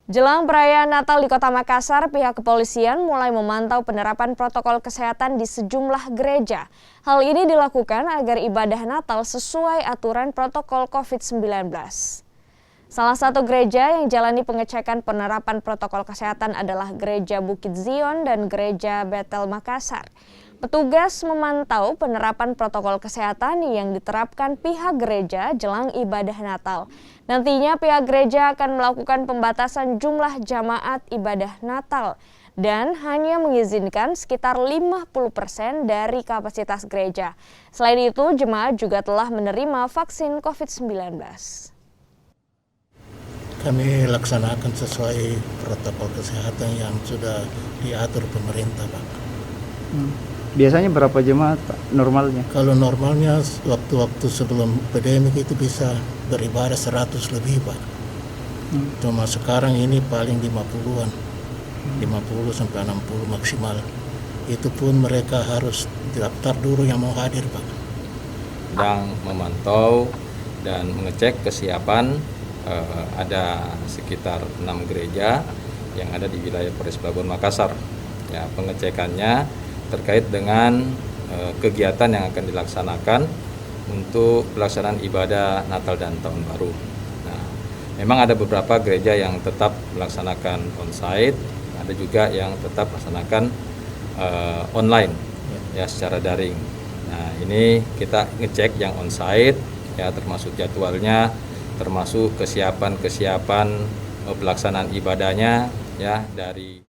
Jelang perayaan Natal di Kota Makassar, pihak kepolisian mulai memantau penerapan protokol kesehatan di sejumlah gereja. Hal ini dilakukan agar ibadah Natal sesuai aturan protokol COVID-19. Salah satu gereja yang jalani pengecekan penerapan protokol kesehatan adalah Gereja Bukit Zion dan Gereja Betel Makassar. Petugas memantau penerapan protokol kesehatan yang diterapkan pihak gereja jelang ibadah Natal. Nantinya pihak gereja akan melakukan pembatasan jumlah jamaat ibadah Natal dan hanya mengizinkan sekitar 50% dari kapasitas gereja. Selain itu, jemaat juga telah menerima vaksin COVID-19. Kami laksanakan sesuai protokol kesehatan yang sudah diatur pemerintah, Pak. Biasanya berapa jemaat, Pak, normalnya? Kalau normalnya waktu-waktu sebelum pandemi itu bisa beribadah 100 lebih, Pak. Cuma sekarang ini paling 50-an. 50 sampai 60 maksimal. Itu pun mereka harus daftar dulu yang mau hadir, Pak. Sedang memantau dan mengecek kesiapan. Ada sekitar 6 gereja yang ada di wilayah Polres Pelabuhan Makassar. Ya, pengecekannya terkait dengan kegiatan yang akan dilaksanakan untuk pelaksanaan ibadah Natal dan Tahun Baru. Nah, memang ada beberapa gereja yang tetap melaksanakan onsite, ada juga yang tetap melaksanakan online, ya, secara daring. Nah, ini kita ngecek yang onsite, ya, termasuk jadwalnya, termasuk kesiapan pelaksanaan ibadahnya, ya, dari